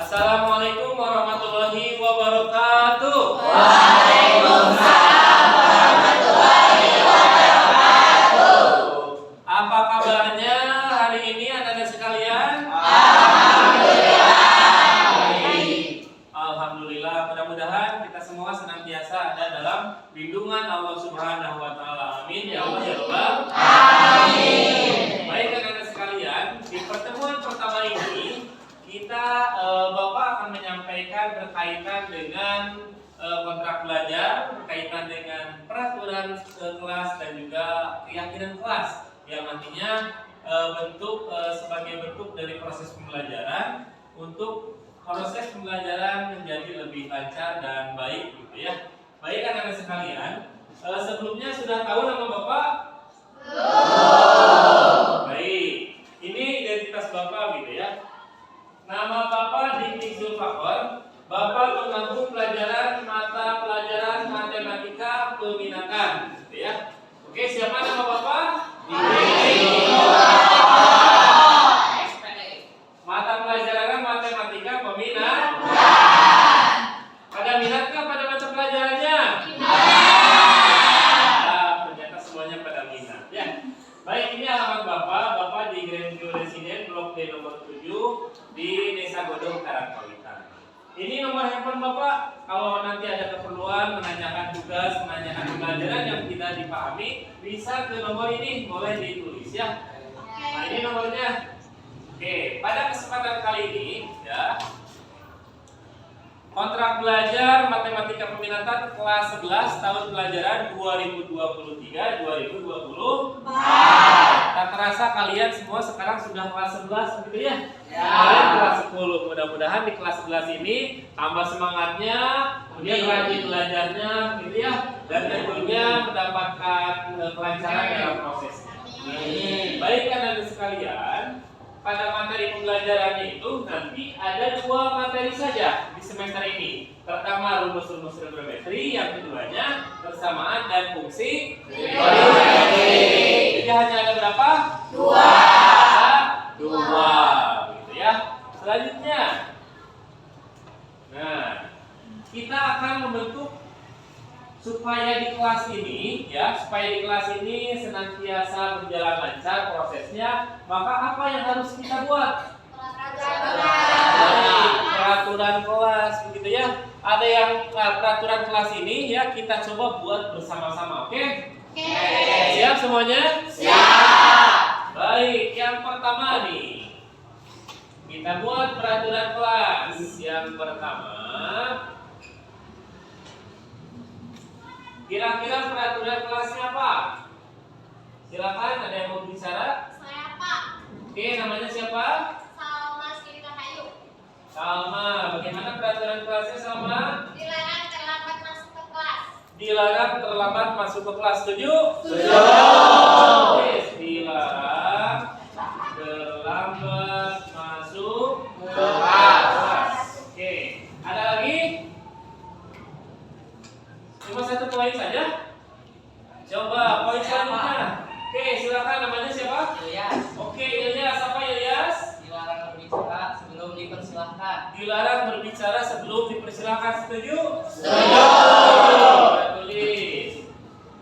Assalamualaikum warahmatullahi wabarakatuh. Waalaikumsalam warahmatullahi wabarakatuh. Apa kabarnya hari ini anak-anak sekalian? Alhamdulillah. Alhamdulillah, mudah-mudahan kita semua senantiasa ada dalam lindungan Allah Subhanahu wa taala. Amin ya Allah ya Rabbal. Amin. Baik anak-anak sekalian, di pertemuan pertama ini kita Bapak akan menyampaikan berkaitan dengan kontrak belajar, berkaitan dengan peraturan kelas dan juga keyakinan kelas yang nantinya sebagai bentuk dari proses pembelajaran untuk proses pembelajaran menjadi lebih lancar dan baik gitu ya. Baik anak-anak sekalian, sebelumnya sudah tahu nama Bapak? Baik, ini identitas Bapak gitu ya. Nama Bapak Dik Zulfakor. Bapak mengampu pelajaran mata pelajaran matematika peminatan, gitu ya. Oke, siapa nama Bapak? Mata pelajaran matematika peminat. Pada minatkah pada mata pelajarannya? Ternyata semuanya pada minat ya. Baik, ini alamat Bapak. Bapak di Grandview Residen Blok D nomor 7 di Desa Godong, Karangpawitan. Ini nomor handphone Bapak. Kalau nanti ada keperluan menanyakan tugas, menanyakan pelajaran yang tidak dipahami, bisa ke nomor ini, boleh ditulis ya. Nah, ini nomornya. Oke, pada kesempatan kali ini ya, kontrak belajar matematika peminatan kelas 11 tahun pelajaran 2023-2024. Tak terasa kalian semua sekarang sudah kelas 11 gitu ya. Kalian kelas 10. Mudah-mudahan di kelas 11 ini tambah semangatnya, kemudian rajin belajarnya gitu ya, dan tentunya mendapatkan kelancaran dalam prosesnya. Baik anak-anak sekalian, pada materi pembelajarannya itu nanti ada 2 materi saja di semester ini. Pertama rumus-rumus trigonometri, yang keduanya persamaan dan fungsi trigonometri. Jadi hanya ada berapa? 2. Gitu ya. Selanjutnya, nah, kita akan membentuk supaya di kelas ini senantiasa berjalan lancar prosesnya, maka apa yang harus kita buat? Peraturan kelas begitu ya. Ada yang peraturan kelas ini ya kita coba buat bersama-sama, oke? Siap semuanya? Siap. Baik, yang pertama nih, kita buat peraturan kelas. Yang pertama, kira-kira peraturan kelasnya apa? Silakan, ada yang mau bicara? Saya Pak. Oke, namanya siapa? Salma Sri Rahayu. Salma. Bagaimana peraturan kelasnya Salma? Dilarang terlambat masuk ke kelas. Dilarang terlambat masuk ke kelas. Setuju? Setuju. Yes, dilarang terlambat masuk ke kelas. Oke, ada lagi? Cuma satu poin saja. Coba poin selanjutnya. Oke, silakan, namanya siapa? Ilyas. Oke, Ilyas. Apa Ilyas? Dilarang berbicara sebelum dipersilahkan. Dilarang berbicara sebelum dipersilakan. Setuju? Setuju. Kita tulis.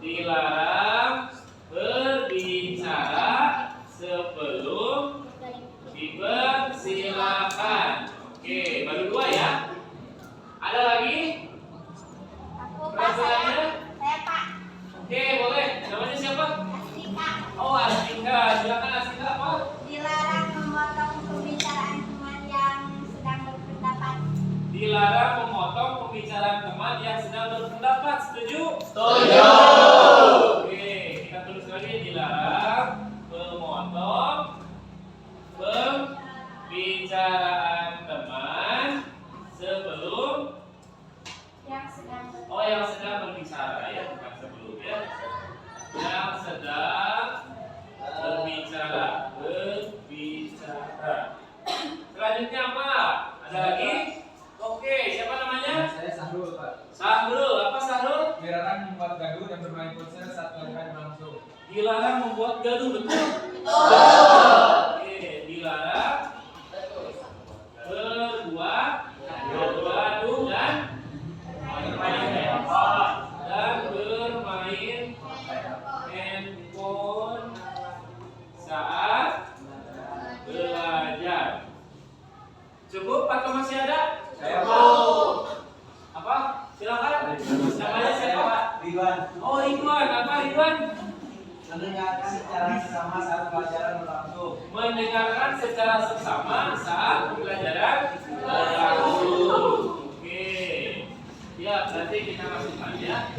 Dilarang berbicara sebelum dipersilakan. Oke, baru 2 ya. Ada lagi? Aku Pak. Peraturannya? Saya Pak. Oke, boleh. Namanya siapa? Astika. Oh, Astika. Silakan Astika apa? Dilarang memotong pembicaraan teman yang sedang berpendapat. Dilarang memotong pembicaraan teman yang sedang berpendapat. Setuju? Setuju. Oke, kita tulis lagi. Dilarang memotong pembicaraan teman sebelum sedang berbicara. Oh, yang sedang berbicara ya, bukan sebelum ya. Yang sedang berbicara. Selanjutnya apa? Ada lagi? Oke, siapa namanya? Saya Sahrul, Pak. Sahrul. Apa Sahrul? Dilarang membuat gaduh dan bermain ponsel saat pelajaran berlangsung. Dilarang membuat gaduh, betul? Oke, dilarang berbuat gaduh dan bermain handphone saat belajar. Cukup atau masih ada? Saya Apa? Silakan. Namanya siapa? Ridwan. Oh, Ridwan. Apa Ridwan? Mendengarkan secara sesama saat pelajaran berlangsung. Mendengarkan secara seksama saat pembelajaran berlangsung. Oke. Ya, berarti kita masukkan ya.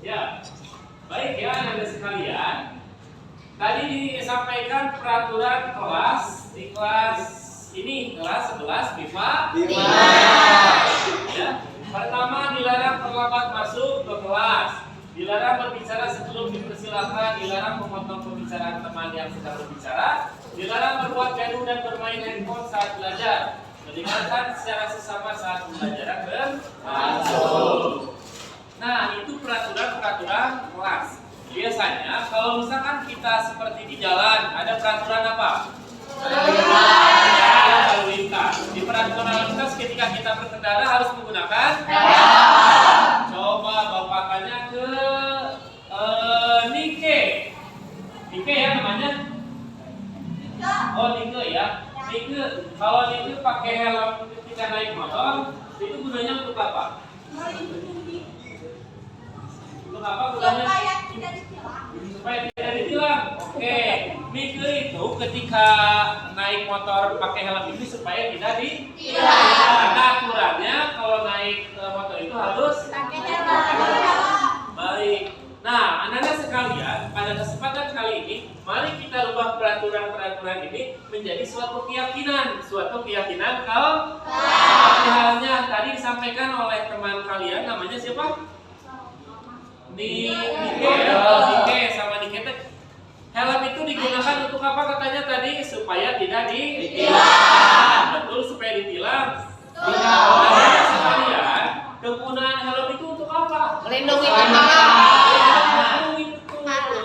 Ya, baik ya anak-anak sekalian. Tadi disampaikan peraturan kelas di kelas ini, kelas 11 MIPA 5. Ya. Pertama, dilarang terlambat masuk ke kelas, dilarang berbicara sebelum dipersilakan, dilarang memotong pembicaraan teman yang sedang berbicara, dilarang berbuat gaduh dan bermain handphone saat belajar, mendengarkan secara sesama saat pembelajaran berlangsung. Nah, itu peraturan-peraturan kelas. Biasanya kalau misalkan kita seperti di jalan, ada peraturan apa? Lalu lintas. Di peraturan lalu lintas ketika kita berkendara harus menggunakan coba Bapak tanya ke Nike. Nike ya namanya? Oh, Nike ya. Nike, kalau Nike pakai helm ketika naik motor, itu gunanya untuk apa? Untuk apa gunanya? Supaya tidak ditilang. Supaya tidak ditilang. Oke, Nike itu ketika naik motor pakai helm itu supaya tidak ditilang. Karena aturannya kalau naik motor itu harus Pakai helm. baik. Nah, anak-anak sekalian, pada kesempatan kali ini, mari kita rubah peraturan-peraturan ini menjadi suatu keyakinan kalau seperti halnya tadi disampaikan oleh teman kalian, namanya siapa? Nike sama Nike. Helm itu digunakan untuk apa katanya tadi? Supaya tidak ditilang. Betul, supaya ditilang. Nah, sekalian, kegunaan helm itu untuk apa? Melindungi Melindungi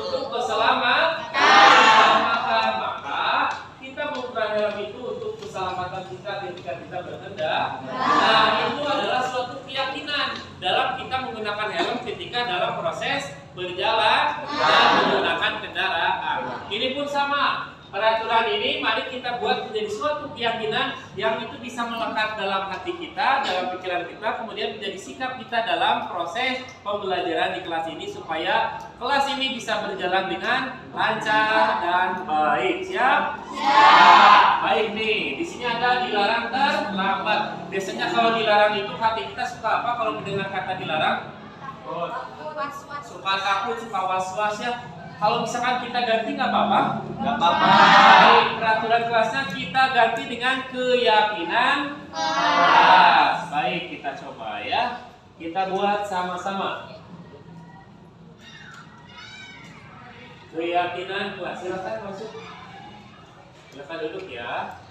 untuk keselamatan. Maka kita menggunakan helm itu untuk keselamatan kita ketika kita berkendara. Nah, itu adalah suatu keyakinan dalam kita menggunakan helm ketika dalam proses berjalan dan menggunakan kendaraan. Ini pun sama. Peraturan ini mari kita buat menjadi suatu keyakinan yang itu bisa melekat dalam hati kita, dalam pikiran kita, kemudian menjadi sikap kita dalam proses pembelajaran di kelas ini supaya kelas ini bisa berjalan dengan lancar dan baik. Siap? Baik nih, di sini ada dilarang terlambat. Biasanya kalau dilarang itu hati kita suka apa kalau mendengar kata dilarang? Oh, suka takut, suka was-was ya. Kalau misalkan kita ganti nggak apa-apa? Nggak apa-apa. Baik, peraturan kelasnya kita ganti dengan keyakinan kelas. Baik, kita coba ya. Kita buat sama-sama. Keyakinan kelas. Silakan masuk. Silakan duduk ya.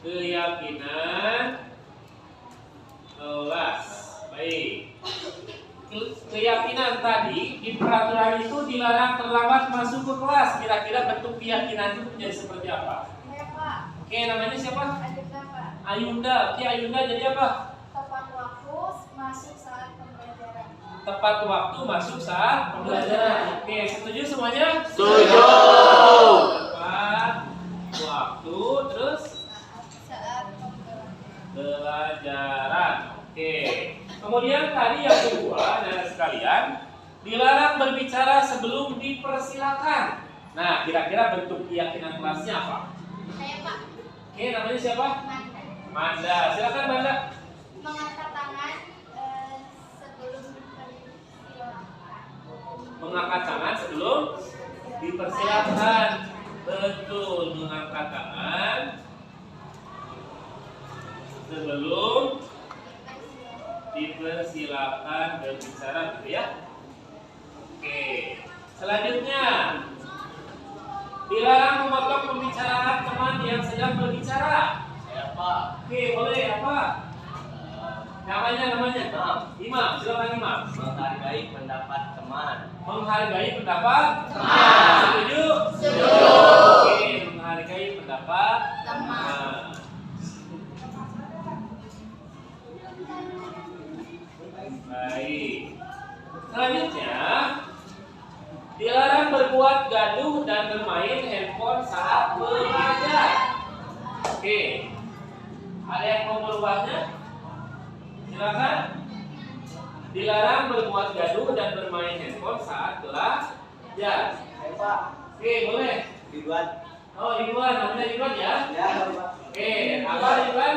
Keyakinan kelas. Baik. Keyakinan tadi di peraturan itu dilarang terlambat masuk ke kelas. Kira-kira bentuk keyakinan itu menjadi seperti apa? Ya, Pak. Oke, namanya siapa? Adiknya, Pak. Ayunda. Oke, Ayunda jadi apa? Tepat waktu masuk saat pembelajaran. Tepat waktu masuk saat pembelajaran. Oke, setuju semuanya? Setuju. Tepat waktu terus Saat pembelajaran. Oke. Kemudian tadi yang kedua, anak sekalian, dilarang berbicara sebelum dipersilakan. Nah, kira-kira bentuk keyakinan kelasnya apa? Saya, Pak. Oke, namanya siapa? Manda. Silakan Manda. Mengangkat tangan sebelum dipersilakan. Mengangkat tangan sebelum dipersilakan. Betul, mengangkat tangan sebelum dipersilakan berbicara, gitu ya. Oke, selanjutnya dilarang memotong pembicaraan teman yang sedang berbicara. Siapa? Oke, boleh apa? Namanya. Imam, silakan Imam. Menghargai pendapat teman. Menghargai pendapat Teman. Setuju? Setuju. Oke, menghargai pendapat teman. Baik. Selanjutnya, dilarang berbuat gaduh dan bermain handphone saat belajar. Oke. Ada yang mau merubahnya? Silakan. Dilarang berbuat gaduh dan bermain handphone saat belajar. Pak, Oke, boleh. Ridwan. Oh, Ridwan, namanya Ridwan ya? Ya, Pak. Oke, apa Ridwan?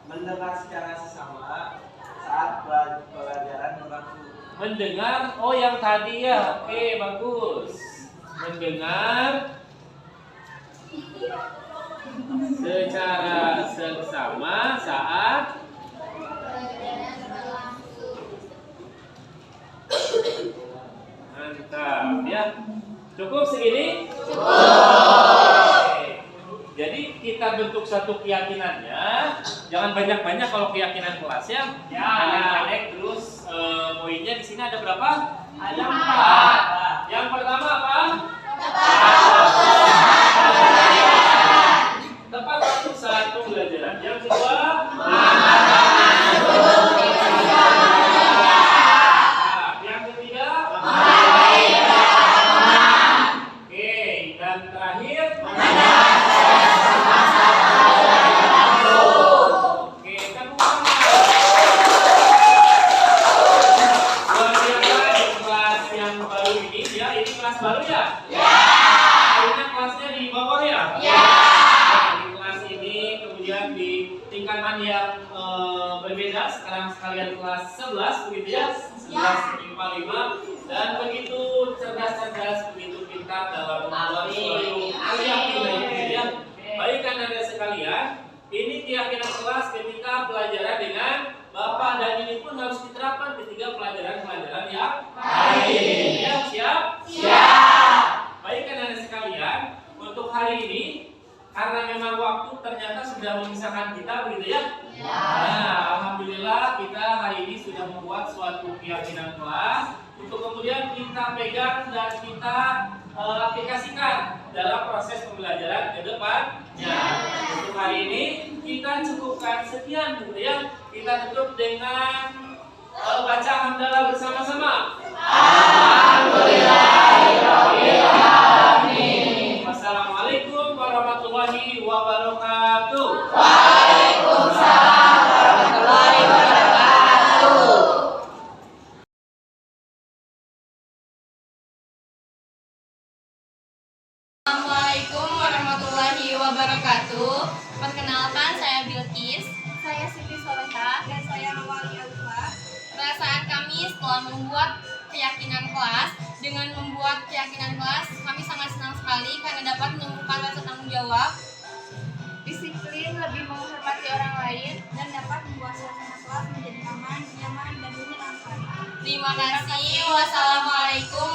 Mendengar secara sesama saat pelajaran berlaku. Mendengar, oh yang tadi ya. Oke, bagus. Mendengar secara seksama saat mantap ya. Cukup segini? Oke. Jadi kita bentuk satu keyakinannya. Jangan banyak-banyak kalau keyakinan kelas ya. Adik-adik terus poinnya di sini ada berapa? Ada 4. Yang pertama apa? Tepat waktu satu pelajaran. Yang kedua, yang ketiga, oke, dan terakhir, oke, tepuk tangan. Luar biasa di kelas yang baru ini ya. Ini kelas baru ya? Akhirnya kelasnya di bawah ya? Di kelas ini kemudian di tingkatan yang berbeda. Sekarang sekalian kelas 11 begitu ya? 11 IPA 5 dan begitu cerdas-cerdas, begitu pintar dalam membuat suatu keyakinan gitu ya. Baik anak-anak sekalian, ini keyakinan kelas ketika pelajaran dengan Bapak dan ini pun harus diterapkan ketika pelajaran-pelajaran yang lain. Ya, siap? Baik anak-anak sekalian, untuk hari ini karena memang waktu ternyata sudah memisahkan kita begitu ya. Nah, alhamdulillah kita hari ini sudah membuat suatu keyakinan kelas untuk kemudian kita pegang dan kita aplikasikan dalam proses pembelajaran ke depannya. Untuk hari ini kita cukupkan sekian begitu ya. Kita tutup dengan baca hamdalah bersama-sama. Wassalamualaikum warahmatullahi wabarakatuh. Assalamualaikum warahmatullahi wabarakatuh. Perkenalkan, saya Bilkis. Saya Siti Soleha dan saya Awali Alfa. Perasaan kami setelah membuat keyakinan kelas. Dengan membuat keyakinan kelas, kami sangat senang sekali karena dapat menumbuhkan rasa tanggung jawab, Disiplin, lebih menghormati orang lain, dan dapat membuat suasana kelas menjadi aman, nyaman, dan menyenangkan. Terima kasih. Wassalamualaikum